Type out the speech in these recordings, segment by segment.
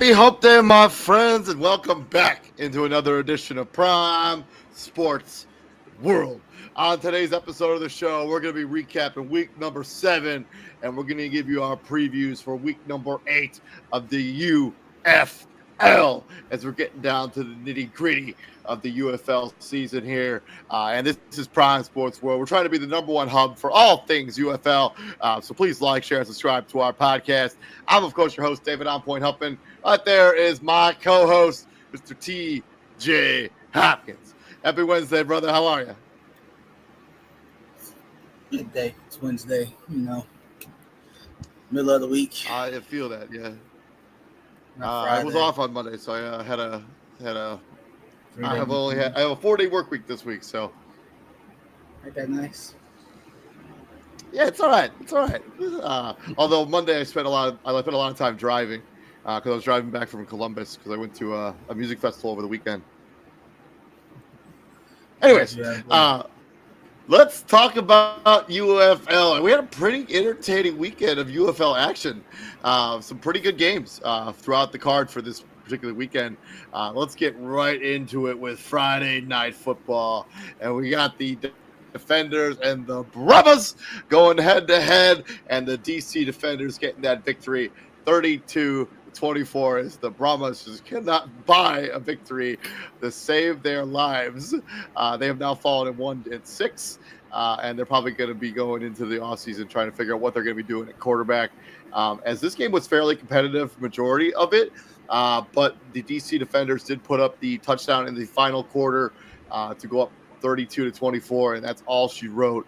Happy Hump Day, my friends, and welcome back into another edition of Prime Sports World. On today's episode of the show, we're going to be recapping week number 7, and we're going to give you our previews for week number 8 of the UFL as we're getting down to the nitty-gritty of the UFL season here. And this is Prime Sports World. We're trying to be the number one hub for all things UFL. So please like, share, and subscribe to our podcast. I'm, of course, your host, David On Point Huffman. Right there is my co-host, Mr. T.J. Hopkins. Happy Wednesday, brother. How are you? Good day. It's Wednesday, middle of the week. I feel that, yeah. I was off on Monday, so I had a I have a 4-day work week this week, so. Ain't that nice? Yeah, it's all right. It's all right. Although Monday I spent a lot of time driving because I was driving back from Columbus because I went to a music festival over the weekend. Anyways, let's talk about UFL. We had a pretty entertaining weekend of UFL action. Some pretty good games throughout the card for this particular weekend. Let's get right into it with Friday Night Football. And we got the Defenders and the Brahmas going head-to-head, and the DC Defenders getting that victory 32-24 as the Brahmas just cannot buy a victory to save their lives. They have now fallen in 1-6, and they're probably going to be going into the offseason trying to figure out what they're going to be doing at quarterback. As this game was fairly competitive, majority of it, but the DC Defenders did put up the touchdown in the final quarter to go up 32-24, and that's all she wrote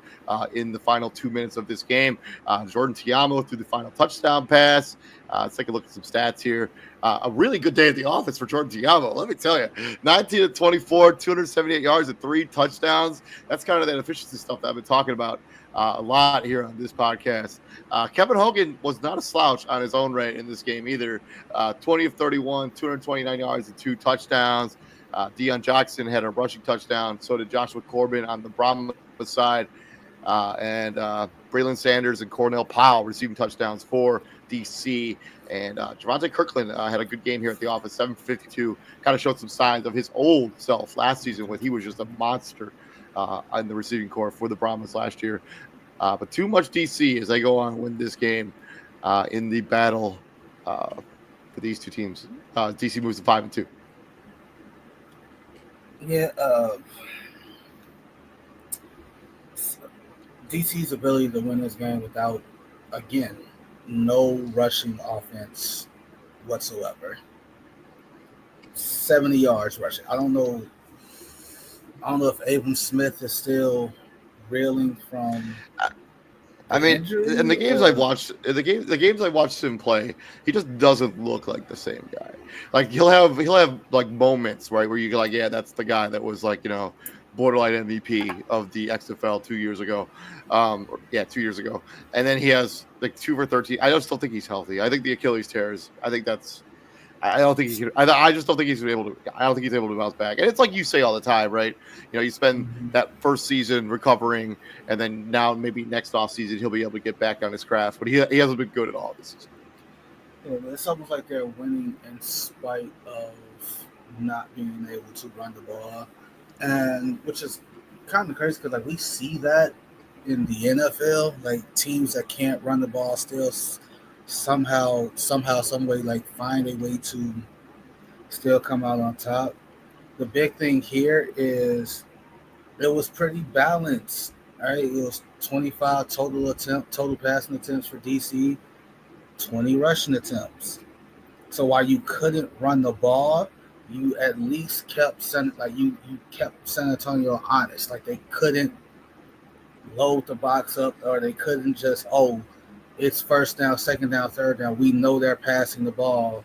in the final 2 minutes of this game. Jordan Tiamo threw the final touchdown pass. Let's take a look at some stats here. A really good day at the office for Jordan Tiamo, let me tell you. 19-24, 278 yards and 3 touchdowns. That's kind of that efficiency stuff that I've been talking about a lot here on this podcast. Kevin Hogan was not a slouch on his own right in this game either. 20 of 31, 229 yards and 2 touchdowns. Deion Jackson had a rushing touchdown. So did Joshua Corbin on the Brahma side. And Braylon Sanders and Cornell Powell receiving touchdowns for DC. And Javonte Kirkland had a good game here at the office, 752. Kind of showed some signs of his old self last season when he was just a monster on the receiving corps for the Brahmas last year. But too much DC as they go on and win this game in the battle for these two teams. DC moves to 5-2. Yeah, DC's ability to win this game without, again, no rushing offense whatsoever. 70 yards rushing. I don't know if Abram Smith is still reeling from. I mean, in the games I've watched, the games I watched him play, he just doesn't look like the same guy. Like he'll have like moments, right, where you go like, yeah, that's the guy that was like, borderline MVP of the XFL 2 years ago. 2 years ago. And then he has like 2 for 13. I just don't think he's healthy. I think the Achilles tears. I think that's. I don't think he can. I just don't think he's able to. I don't think he's able to bounce back. And it's like you say all the time, right? You spend that first season recovering, and then now maybe next off season he'll be able to get back on his craft. But he hasn't been good at all this season. Yeah, it's almost like they're winning in spite of not being able to run the ball, and which is kind of crazy because like we see that in the NFL, like teams that can't run the ball still. Somehow, some way, like find a way to still come out on top. The big thing here is it was pretty balanced. All right, it was 25 total passing attempts for DC, 20 rushing attempts. So while you couldn't run the ball, you at least kept San Antonio honest. Like they couldn't load the box up, or they couldn't just it's first down, second down, third down. We know they're passing the ball.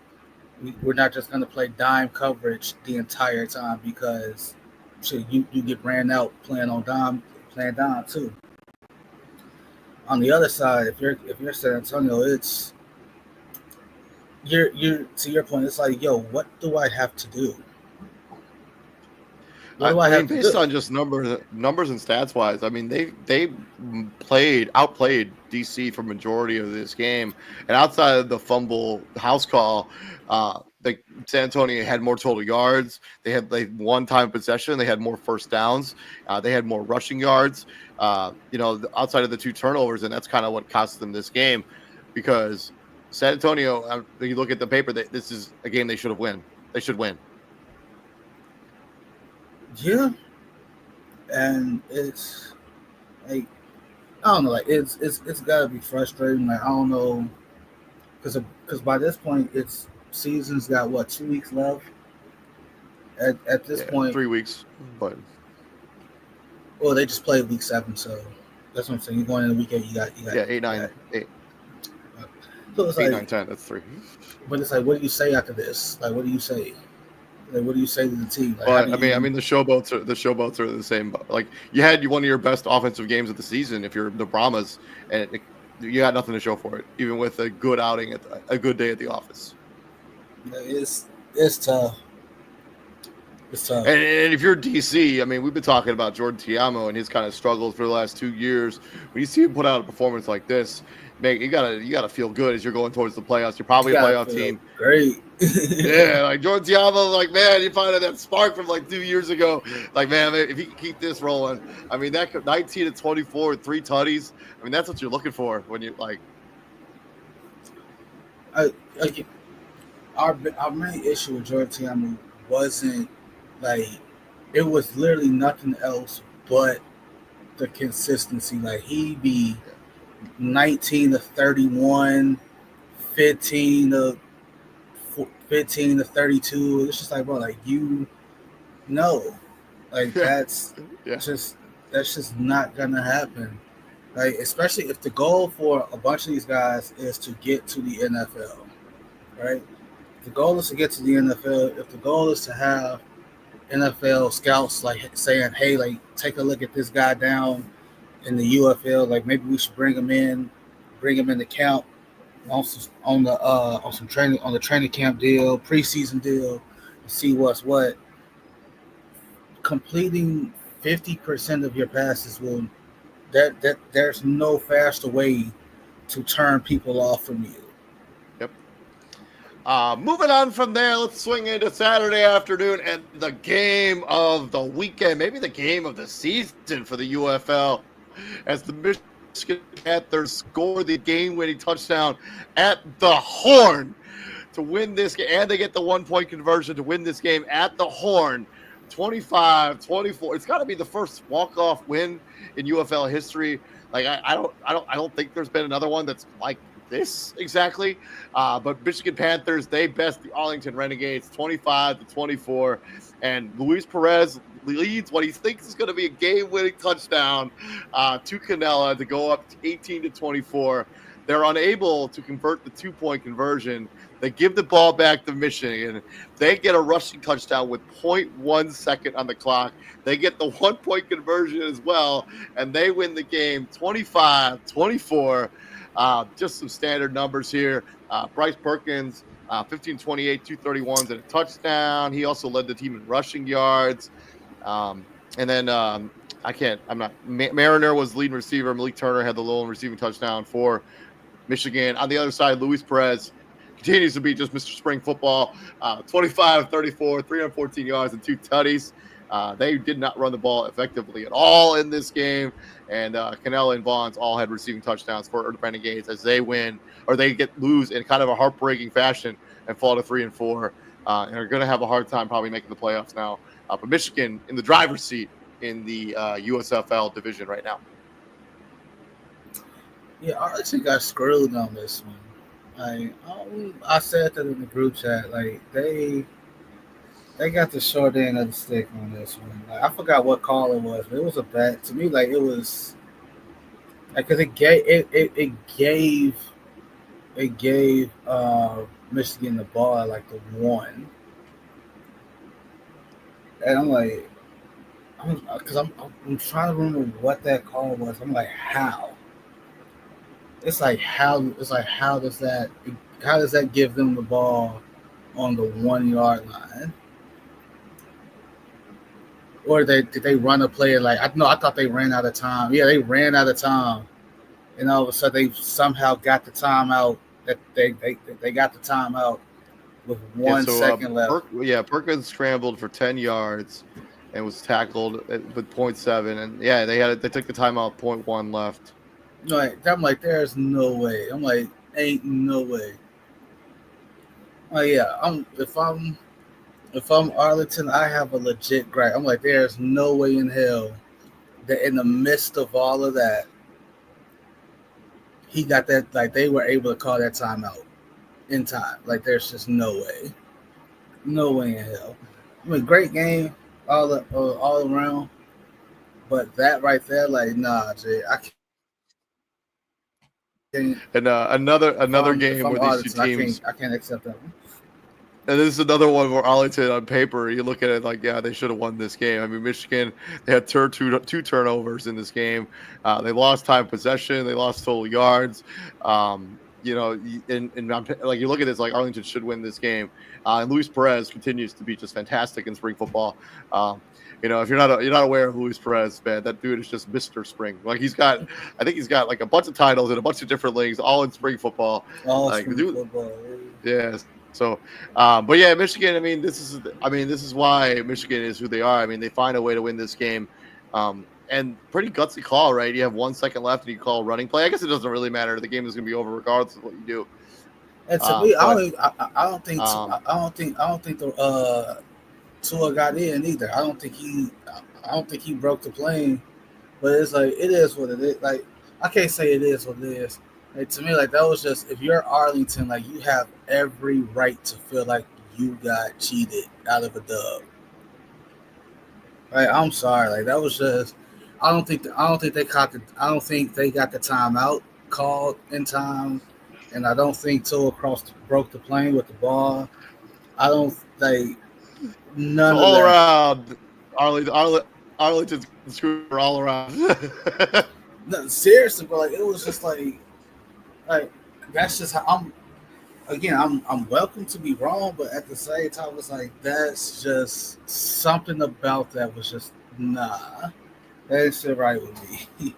We're not just going to play dime coverage the entire time because you get ran out playing dime too. On the other side, if you're San Antonio, it's you're to your point. It's like, yo, what do I have to do? Based on just numbers and stats wise, I mean they outplayed DC for majority of this game, and outside of the fumble house call, San Antonio had more total yards. They had one time possession. They had more first downs. They had more rushing yards. Outside of the 2 turnovers, and that's kind of what cost them this game, because San Antonio, you look at the paper, this is a game they should have win. They should win. Yeah, and it's like, I don't know, like it's gotta be frustrating. Like, I don't know, because by this point, it's season's got what, 2 weeks left. At this point, 3 weeks, but well, they just played week 7, so that's what I'm saying. You're going into week 8. You got 8, 9, 8. So it's 8, like 9, 10. That's 3. But it's like, what do you say after this? Like, what do you say? Like, what do you say to the team? Like, but I mean, the showboats are the same. Like, you had one of your best offensive games of the season if you're the Brahmas, and you got nothing to show for it, even with a good outing a good day at the office. It's tough. It's tough. And if you're DC, I mean, we've been talking about Jordan Tiamo and his kind of struggles for the last 2 years. When you see him put out a performance like this, man, you gotta feel good as you're going towards the playoffs. You're probably a playoff team. Great. Yeah, like Jordan Tiamo, like, man, you find that spark from like 2 years ago. Like, man, if he can keep this rolling, I mean, that 19-24 with 3 tutties. I mean, that's what you're looking for when you like. Our main issue with Jordan Tiamo wasn't like, it was literally nothing else but the consistency. Like, he be 19 to 31, 15 to 32. It's just like, bro, like, like that's just not gonna happen. Like, especially if the goal for a bunch of these guys is to get to the NFL, right? The goal is to get to the NFL. If the goal is to have NFL scouts like saying, "Hey, like, take a look at this guy down in the UFL. Like, maybe we should bring him in the camp on the training camp deal, preseason deal, and see what's what." Completing 50% of your passes will that there's no faster way to turn people off from you. Yep. Moving on from there, let's swing into Saturday afternoon and the game of the weekend, maybe the game of the season for the UFL, as the Michigan Panthers score the game-winning touchdown at the Horn to win this game, and they get the 1-point conversion to win this game at the Horn. 25-24. It's got to be the first walk-off win in UFL history. Like, I don't think there's been another one that's like this exactly. But Michigan Panthers, they best the Arlington Renegades 25-24, and Luis Perez leads what he thinks is going to be a game-winning touchdown to Canella to go up to 18-24. They're unable to convert the 2-point conversion. They give the ball back to Michigan. They get a rushing touchdown with 0.1 second on the clock. They get the 1-point conversion as well, and they win the game 25-24. Just some standard numbers here. Bryce Perkins, 15-28, 231s and a touchdown. He also led the team in rushing yards. And then Mariner was leading receiver. Malik Turner had the lone receiving touchdown for Michigan. On the other side, Luis Perez continues to be just Mr. Spring Football, 25-34, 314 yards and 2 tutties. They did not run the ball effectively at all in this game, and Canella and Vaughns all had receiving touchdowns for the Renegades as they lose in kind of a heartbreaking fashion and fall to 3-4, and are going to have a hard time probably making the playoffs now. But Michigan in the driver's seat in the USFL division right now. Yeah, Arlington got screwed on this one. I said that in the group chat. Like, they got the short end of the stick on this one. Like, I forgot what call it was, but it was a bet to me. Like, it was like, because it gave Michigan the ball at like the 1, and I'm like, because I'm trying to remember what that call was. I'm like, how? How does that give them the ball on the 1-yard line? Or did they run a play like, I thought they ran out of time. Yeah, they ran out of time, and all of a sudden they somehow got the timeout. That they got the timeout with Yeah, 1 second left. Perkins scrambled for 10 yards and was tackled with 0.7. And yeah, they took the timeout 0.1 left. Like I'm like, there's no way. I'm like, ain't no way. Oh yeah, if I'm Arlington, I have a legit gripe. I'm like, there's no way in hell that in the midst of all of that, he got that. Like they were able to call that timeout in time. Like there's just no way in hell. I mean, great game all around, but that right there, like, nah, Jay, I can't. And If another I'm game where Arlington, these two I teams. can't accept that one. And this is another one where Arlington, on paper, you look at it like, yeah, they should have won this game. I mean, Michigan, they had two turnovers in this game. They lost time possession. They lost total yards. Like you look at this, like Arlington should win this game. And Luis Perez continues to be just fantastic in spring football. If you're not aware of Luis Perez, man, that dude is just Mr. Spring. Like I think he's got like a bunch of titles in a bunch of different leagues, all in spring football. All Like the spring dude, football. yeah. So, but yeah, Michigan. I mean, this is why Michigan is who they are. I mean, they find a way to win this game, and pretty gutsy call, right? You have 1 second left, and you call a running play. I guess it doesn't really matter. The game is going to be over regardless of what you do. And to me, But I don't think the Tua got in either. I don't think he broke the plane. But it's like it is what it is. Like I can't say it is what it is. Like to me, like that was just if you're Arlington, like you have every right to feel like you got cheated out of a dub. Like I'm sorry, like that was just. I don't think they caught the. I don't think they got the timeout called in time, and I don't think Tua broke the plane with the ball. I don't like none so of all that. around, Arlington's screwed all around. No, seriously, but like it was just like that's just how I'm. Again, I'm welcome to be wrong, but at the same time, it's like that's just something about that was just nah. That ain't shit right with me.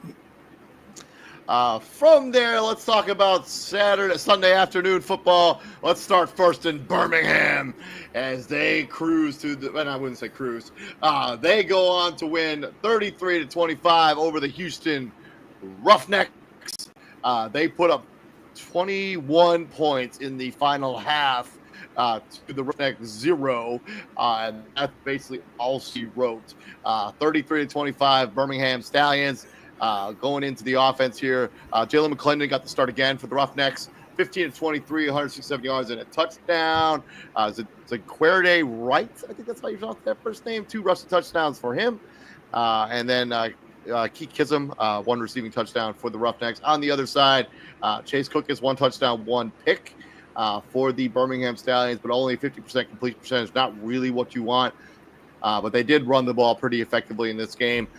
From there, let's talk about Sunday afternoon football. Let's start first in Birmingham as they cruise to the. Well, I wouldn't say cruise. They go on to win 33-25 over the Houston Roughnecks. They put up 21 points in the final half to the Roughnecks 0. And that's basically all she wrote. 33-25, Birmingham Stallions. Going into the offense here, Jalen McClendon got the start again for the Roughnecks. 15-23, 167 yards and a touchdown. Zaquerde Wright, I think that's how you pronounce that first name. 2 rushing touchdowns for him. And then Keith Kism, 1 receiving touchdown for the Roughnecks. On the other side, Chase Cook is 1 touchdown, 1 pick for the Birmingham Stallions, but only 50% completion percentage. Not really what you want. But they did run the ball pretty effectively in this game.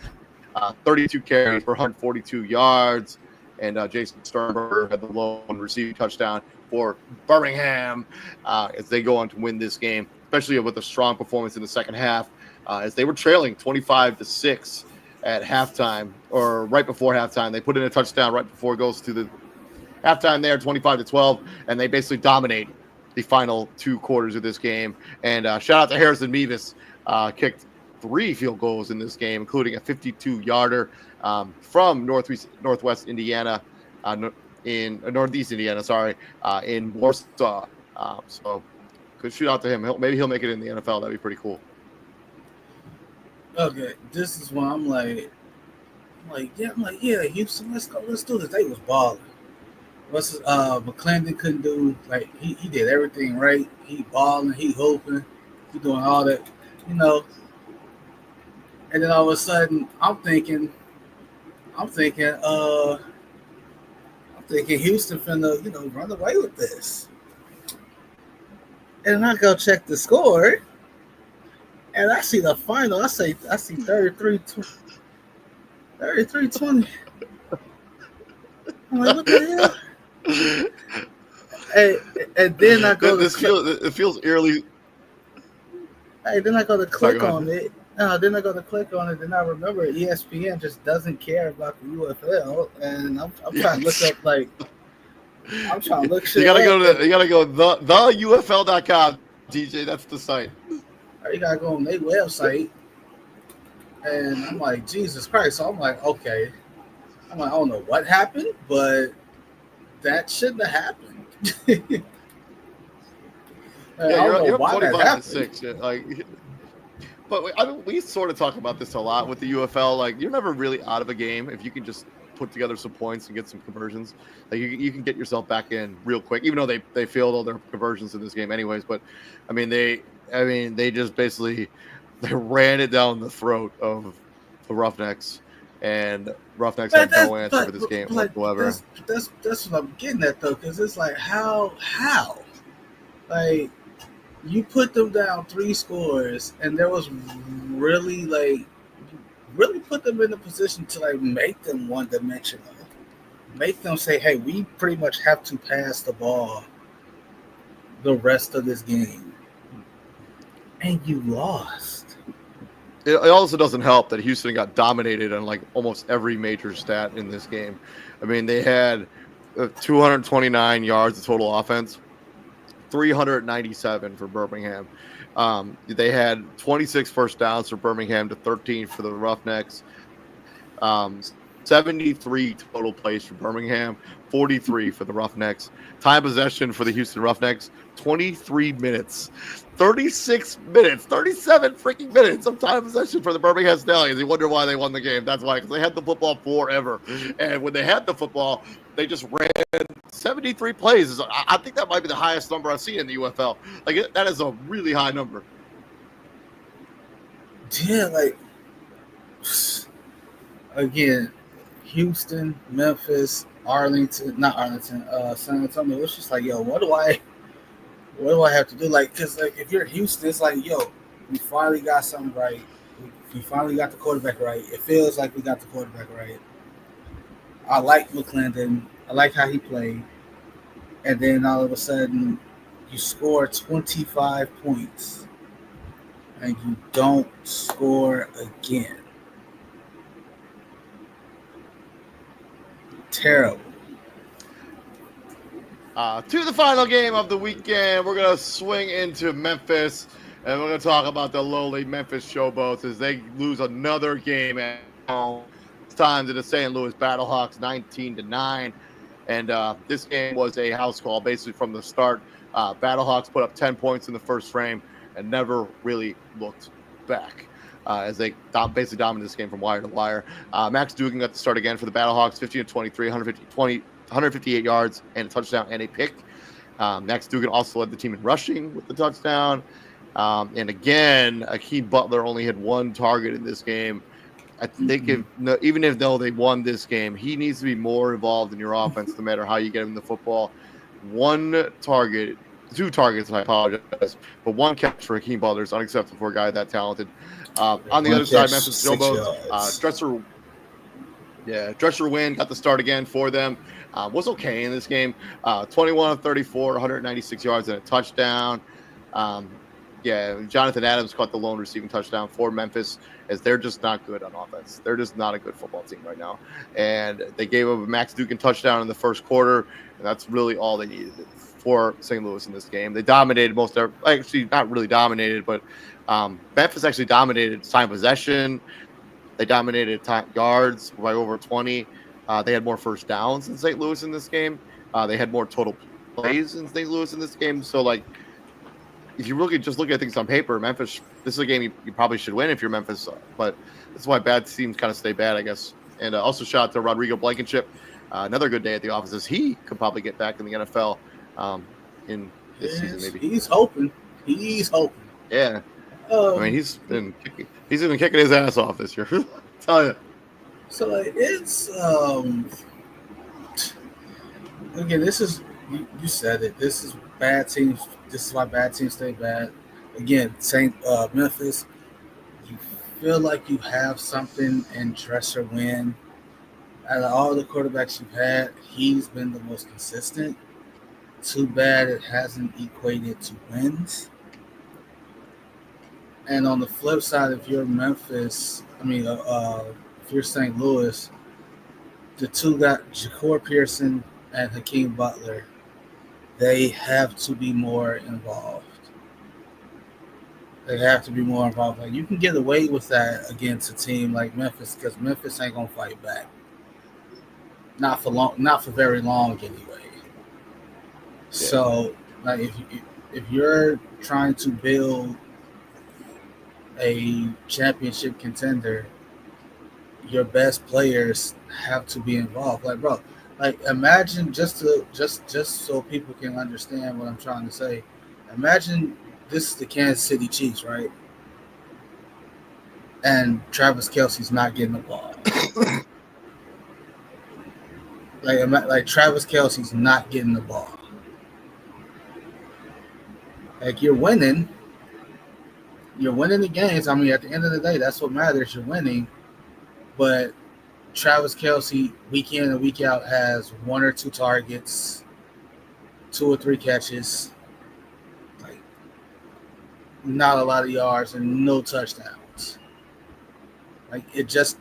32 carries for 142 yards. And Jason Sternberger had the lone receiving touchdown for Birmingham as they go on to win this game, especially with a strong performance in the second half as they were trailing 25-6 at halftime or right before halftime. They put in a touchdown right before it goes to the halftime there, 25-12, and they basically dominate the final 2 quarters of this game. And shout out to Harrison Mevis, kicked 3 field goals in this game, including a 52-yarder from Northwest Indiana, in Northeast Indiana, in Warsaw. So good shoot out to him. Maybe he'll make it in the NFL. That'd be pretty cool. Okay, this is why I'm like, yeah, Houston, let's do this. They was balling. McClendon couldn't do he did everything right. He balling, he hooping, he doing all that, you know. And then all of a sudden, I'm thinking, Houston finna, run away with this. And then I go check the score, and I see the final. I see 33-20. I'm like, what the hell? And then I go. It feels eerily. Hey, then I go to click on it. Then I go to click on it, and I remember ESPN just doesn't care about the UFL, and I'm trying to look up I'm trying to look You shit gotta up. go to the UFL.com, TJ. That's the site. You gotta go on their website, and I'm like, Jesus Christ. So I'm like, okay. I'm like, I don't know what happened, but that shouldn't have happened. I Yeah, don't know you're up why that 25 to happened. 6. But I mean, we sort of talk about this a lot with the UFL. Like, you're never really out of a game if you can just put together some points and get some conversions. Like, you can get yourself back in real quick, even though they failed all their conversions in this game, anyways. But I mean, they just basically they ran it down the throat of the Roughnecks, and Roughnecks But had that's no answer for this game like whatsoever. that's what I'm getting at though, because it's like how like you put them down 3 scores, and there was really really put them in a position to like make them one dimensional, make them say, hey, we pretty much have to pass the ball the rest of this game, and you lost. It also doesn't help that Houston got dominated on like almost every major stat in this game. I mean, they had 229 yards of total offense, 397 for Birmingham. They had 26 first downs for Birmingham to 13 for the Roughnecks. 73 total plays for Birmingham, 43 for the Roughnecks. Time possession for the Houston Roughnecks, 23 minutes. 36 minutes, 37 freaking minutes of time possession for the Birmingham Stallions. You wonder why they won the game. That's why, because they had the football forever. And when they had the football, they just ran 73 plays. I think that might be the highest number I've seen in the UFL. Like, that is a really high number. Yeah, like again, Houston, Memphis, not Arlington, San Antonio. It's just like, yo, what do I have to do? Like, because like, if you're Houston, it's like, yo, we finally got something right. We finally got the quarterback right. It feels like we got the quarterback right. I like McClendon. I like how he played. And then all of a sudden, you score 25 points and you don't score again. Terrible. To the final game of the weekend, we're going to swing into Memphis, and we're going to talk about the lowly Memphis Showboats as they lose another game at home. This time to the St. Louis Battlehawks, 19-9. And this game was a house call basically from the start. Battlehawks put up 10 points in the first frame and never really looked back. As they basically dominated this game from wire to wire. Max Dugan got the start again for the Battlehawks, 15-23, 158 yards and a touchdown and a pick. Max Dugan also led the team in rushing with the touchdown. And again, Akeem Butler only had one target in this game. I think even if though they won this game, he needs to be more involved in your offense, no matter how you get him the football. One target, 2 targets, I apologize, but one catch for Akeem Butler is unacceptable for a guy that talented. On the other side, Memphis Showboats, Dresser Wynn got the start again for them. Was okay in this game. 21 of 34, 196 yards and a touchdown. Jonathan Adams caught the lone receiving touchdown for Memphis, as they're just not good on offense. They're just not a good football team right now. And they gave up a Max Dugan touchdown in the first quarter, and that's really all they needed for St. Louis in this game. They dominated actually not really dominated, but Memphis actually dominated time possession. They dominated yards by over 20. They had more first downs than St. Louis in this game. They had more total plays than St. Louis in this game. So, like, if you really just look at things on paper, Memphis, this is a game you probably should win if you're Memphis. But that's why bad teams kind of stay bad, I guess. And also shout out to Rodrigo Blankenship. Another good day at the office as he could probably get back in the NFL in this season, maybe. He's hoping. Yeah. I mean, he's been kicking his ass off this year. Tell you. So like, it's again, this is you said it. This is bad teams. This is why bad teams stay bad. Again, Memphis. You feel like you have something in Dresser Wynn. Out of all the quarterbacks you've had, he's been the most consistent. Too bad it hasn't equated to wins. And on the flip side, if you're Memphis, if you're St. Louis, the two got Ja'Cory Pearson and Hakeem Butler, they have to be more involved. They have to be more involved. Like you can get away with that against a team like Memphis because Memphis ain't gonna fight back. Not for long. Not for very long anyway. Yeah. So, like if you're trying to build a championship contender, your best players have to be involved. Like, bro, like imagine just so people can understand what I'm trying to say. Imagine this is the Kansas City Chiefs, right? And Travis Kelsey's not getting the ball. Like Travis Kelsey's not getting the ball. Like you're winning the games. I mean, at the end of the day, that's what matters. You're winning, but Travis Kelsey, week in and week out, has one or two targets, two or three catches, like not a lot of yards and no touchdowns. Like it just,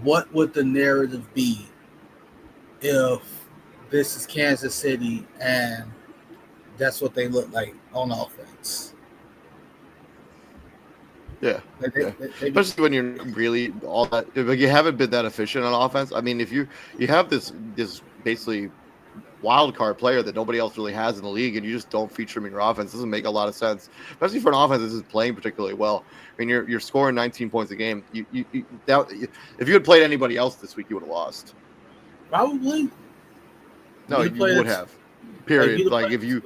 what would the narrative be if this is Kansas City and that's what they look like on offense? Yeah. Like Yeah. Especially when you're really all that, like you haven't been that efficient on offense. I mean, if you have this basically wild card player that nobody else really has in the league, and you just don't feature him in your offense, doesn't make a lot of sense. Especially for an offense that isn't playing particularly well. I mean, you're scoring 19 points a game. If you had played anybody else this week, you would have lost. Probably. No, you would have. Period. Like if you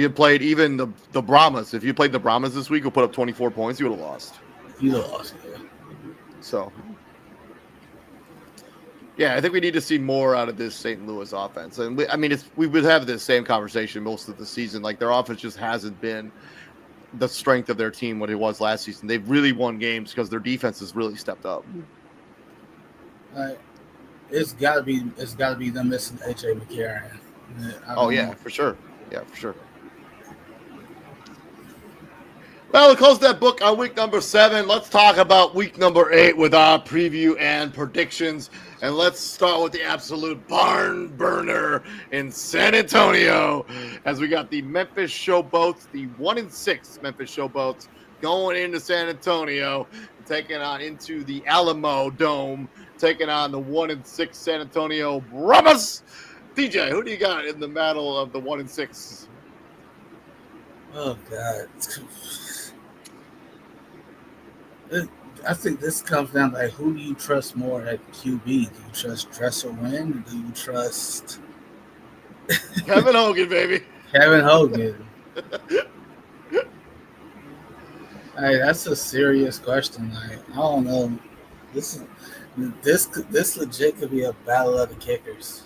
had played even the Brahmas, if you played the Brahmas this week, who put up 24 points, you would have lost. You lost. Yeah. So, yeah, I think we need to see more out of this St. Louis offense. And we would have this same conversation most of the season. Like their offense just hasn't been the strength of their team what it was last season. They've really won games because their defense has really stepped up. It's gotta be them missing AJ McCarron. Oh yeah, for sure. Yeah, for sure. Well, we close that book on week number 7. Let's talk about week number 8 with our preview and predictions. And let's start with the absolute barn burner in San Antonio, as we got the Memphis Showboats, the 1-6 Memphis Showboats, going into San Antonio, taking on into the Alamo Dome, taking on the 1-6 San Antonio Brahmas. DJ, who do you got in the battle of the 1-6? Oh God. I think this comes down to like, who do you trust more at QB? Do you trust Dressel Wynn? Or do you trust Kevin Hogan, baby? Kevin Hogan. Hey, that's a serious question. Like, I don't know. This legit could be a battle of the kickers.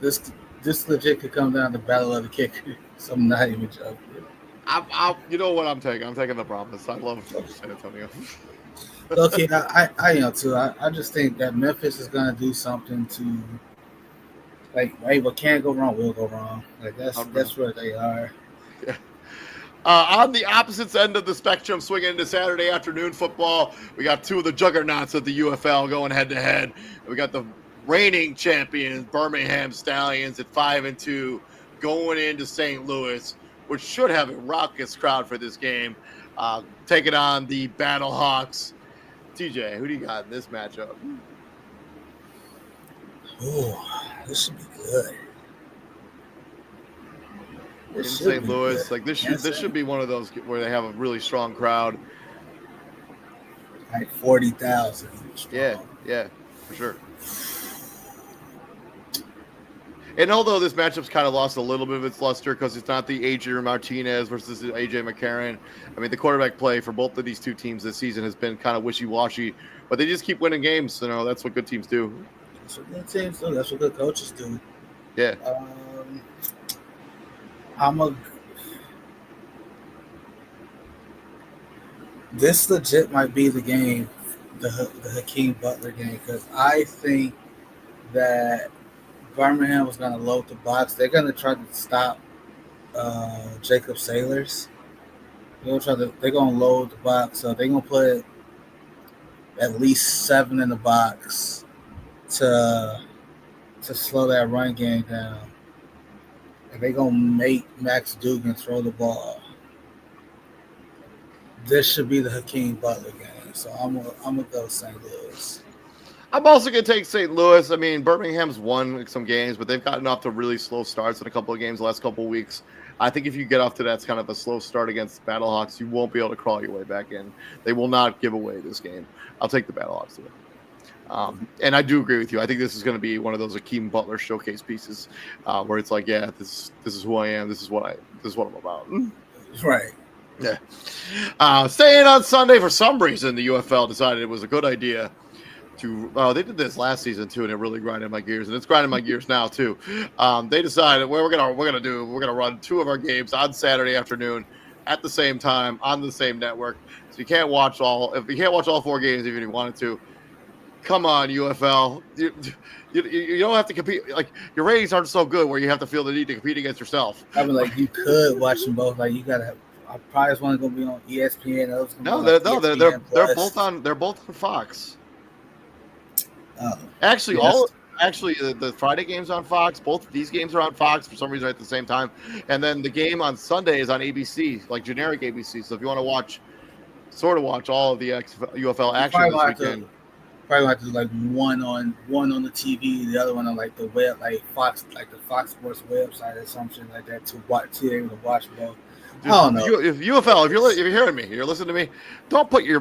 This legit could come down to battle of the kickers. So I'm not even joking. You know what I'm taking? I'm taking the Brahmas. I love San Antonio. Okay, I am too. I just think that Memphis is gonna do something to, like, hey, what can't go wrong will go wrong. Like that's where they are. Yeah. On the opposite end of the spectrum, swinging into Saturday afternoon football, we got two of the juggernauts of the UFL going head to head. We got the reigning champions, Birmingham Stallions, at 5-2, going into St. Louis, which should have a raucous crowd for this game, taking on the Battle Hawks. TJ, who do you got in this matchup? Oh, this should be good. In St. Louis, like this should be one of those where they have a really strong crowd. Like 40,000. Yeah, for sure. And although this matchup's kind of lost a little bit of its luster because it's not the AJ Martinez versus AJ McCarron. I mean, the quarterback play for both of these two teams this season has been kind of wishy-washy, but they just keep winning games. You know, that's what good teams do. That's what good teams do. That's what good coaches do. Yeah. This legit might be the game, the Hakeem Butler game, because I think that Birmingham was going to load the box. They're going to try to stop Jacob Sailors. They're going to load the box, so they're going to put at least 7 in the box to to slow that run game down. If they gonna make Max Dugan throw the ball, this should be the Hakeem Butler game. So I'm gonna go St. Louis. I'm also going to take St. Louis. I mean, Birmingham's won some games, but they've gotten off to really slow starts in a couple of games the last couple of weeks. I think if you get off to that's kind of a slow start against the Battlehawks, you won't be able to crawl your way back in. They will not give away this game. I'll take the Battlehawks to win. And I do agree with you. I think this is going to be one of those Hakeem Butler showcase pieces where it's like, yeah, this is who I am. This is what I'm about. Right. Yeah. Staying on Sunday, for some reason, the UFL decided it was a good idea to. They did this last season too, and it really grinded my gears, and it's grinding my gears now too. They decided we're gonna run 2 of our games on Saturday afternoon at the same time on the same network. So you can't watch all 4 games even if you wanted to. Come on, UFL. You don't have to compete. Like, your ratings aren't so good where you have to feel the need to compete against yourself. I mean, like, you could watch them both. Like, you gotta. I probably want to go be on ESPN. They're both on Fox. Oh, Actually, yes. the Friday game's on Fox. Both of these games are on Fox for some reason at the same time, and then the game on Sunday is on ABC, like generic ABC. So if you want to watch all of the UFL action this weekend. Probably have to do like one on the TV, the other one on like the web, like Fox, like the Fox Sports website or something like that to be able to watch both. I don't know. If UFL, if you're hearing me, you're listening to me, don't put your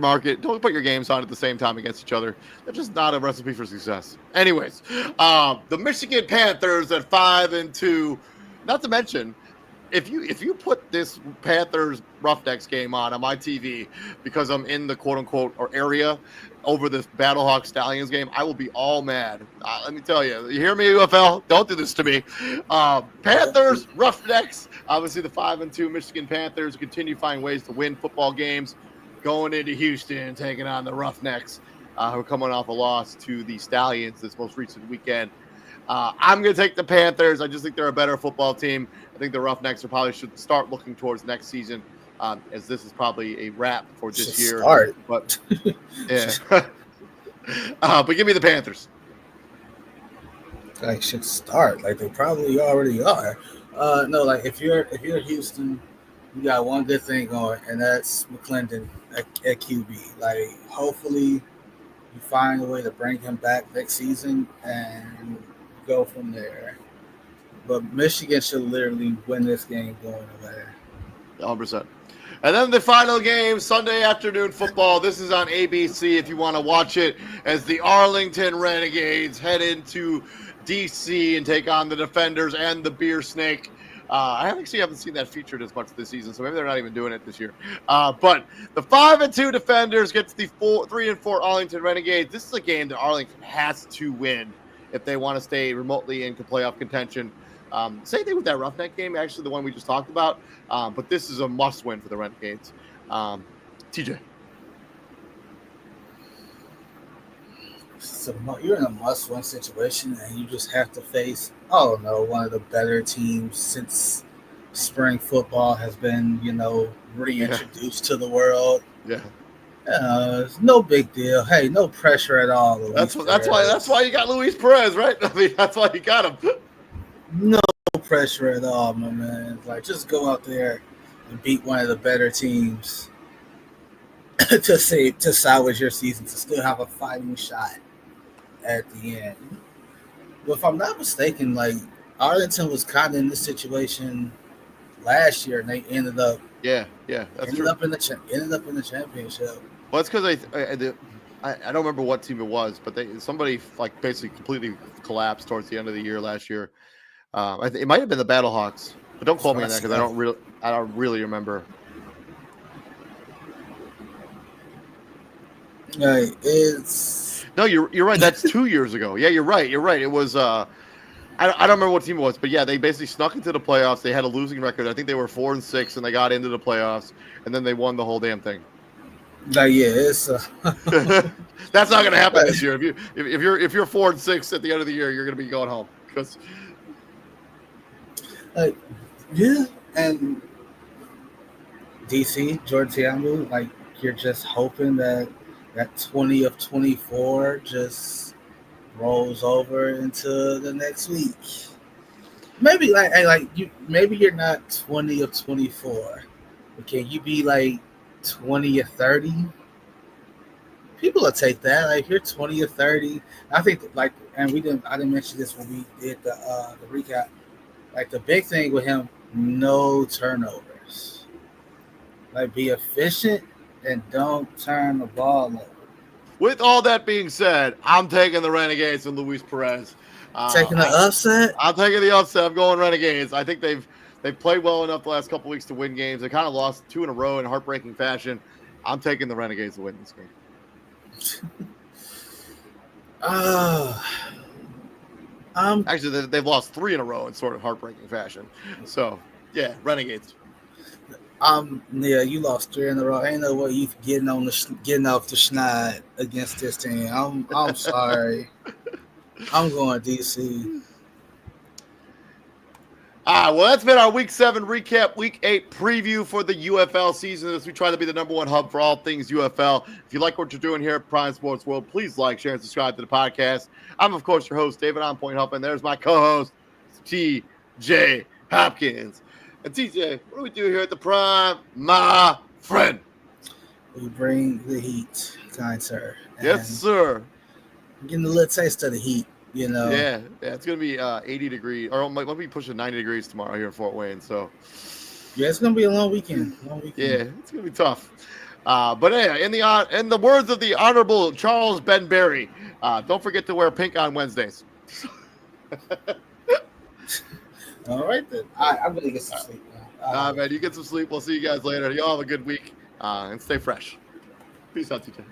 games on at the same time against each other. That's just not a recipe for success. Anyways, the Michigan Panthers at 5-2. Not to mention, if you put this Panthers Roughnecks game on my TV because I'm in the quote unquote or area over this Battlehawk Stallions game, I will be all mad. Let me tell you. You hear me, UFL? Don't do this to me. Panthers Roughnecks. Obviously, the 5-2 Michigan Panthers continue to find ways to win football games. Going into Houston, taking on the Roughnecks, who are coming off a loss to the Stallions this most recent weekend. I'm going to take the Panthers. I just think they're a better football team. I think the Roughnecks should start looking towards next season, as this is probably a wrap for this year. Start. But yeah, but give me the Panthers. Like, should start. Like, they probably already are. No, like if you're Houston, you got one good thing going, and that's McClendon at QB. Like, hopefully you find a way to bring him back next season and go from there. But Michigan should literally win this game going away. 100%. And then the final game, Sunday afternoon football. This is on ABC if you want to watch it, as the Arlington Renegades head into DC and take on the Defenders and the Beer Snake. I haven't seen that featured as much this season, so maybe they're not even doing it this year. But the 5-2 Defenders gets the 3-4 Arlington Renegades. This is a game that Arlington has to win if they want to stay remotely into playoff contention. Same thing with that Roughneck game, actually, the one we just talked about. But this is a must-win for the Renegades. TJ. So you're in a must-win situation, and you just have to face, one of the better teams since spring football has been, reintroduced to the world. Yeah. It's no big deal. Hey, no pressure at all. That's why you got Luis Perez, right? I mean, that's why you got him. No pressure at all, my man. Like, just go out there and beat one of the better teams to salvage your season, to still have a fighting shot at the end. But if I'm not mistaken, like, Arlington was kind of in this situation last year, and they ended up ended up in the championship. Well, it's because I don't remember what team it was, but somebody like basically completely collapsed towards the end of the year last year. It might have been the Battlehawks, but don't quote me on that because I don't really remember. No, you're right. That's 2 years ago. Yeah, you're right. It was I don't remember what team it was, but yeah, they basically snuck into the playoffs. They had a losing record. I think they were 4-6, and they got into the playoffs, and then they won the whole damn thing. It's that's not going to happen this year. If you're 4-6 at the end of the year, you're going to be going home because. And DC, Georgiano, like, you're just hoping that 20 of 24 just rolls over into the next week. Maybe maybe you're not 20 of 24. But can you be like 20 or 30? People will take that. Like if you're 20 or 30, I think and I didn't mention this when we did the recap. Like the big thing with him, no turnovers. Like be efficient and don't turn the ball over. With all that being said, I'm taking the Renegades and Luis Perez. Taking the upset. I'm taking the upset. I'm going Renegades. I think they've played well enough the last couple weeks to win games. They kind of lost 2 in a row in heartbreaking fashion. I'm taking the Renegades to win this game. Actually, they've lost 3 in a row in sort of heartbreaking fashion. So yeah, Renegades. Yeah, you lost 3 in a row. Ain't no way you getting off the schneid against this team. I'm sorry. I'm going DC. Well, that's been our Week 7 recap, Week 8 preview for the UFL season as we try to be the #1 hub for all things UFL. If you like what you're doing here at Prime Sports World, please like, share, and subscribe to the podcast. I'm, of course, your host, David On Point Huff, and there's my co-host, TJ Hopkins. And TJ, what do we do here at the Prime, my friend? We bring the heat, kind sir. Yes, sir. Getting a little taste of the heat. Yeah, it's gonna be 80 degrees, or might be pushing 90 degrees tomorrow here in Fort Wayne. So, yeah, it's gonna be a long weekend. Yeah, it's gonna be tough. But yeah, in the words of the Honorable Charles Ben Berry, don't forget to wear pink on Wednesdays. All right then. I'm gonna get some sleep now. Man, you get some sleep. We'll see you guys later. Y'all have a good week and stay fresh. Peace out, TJ.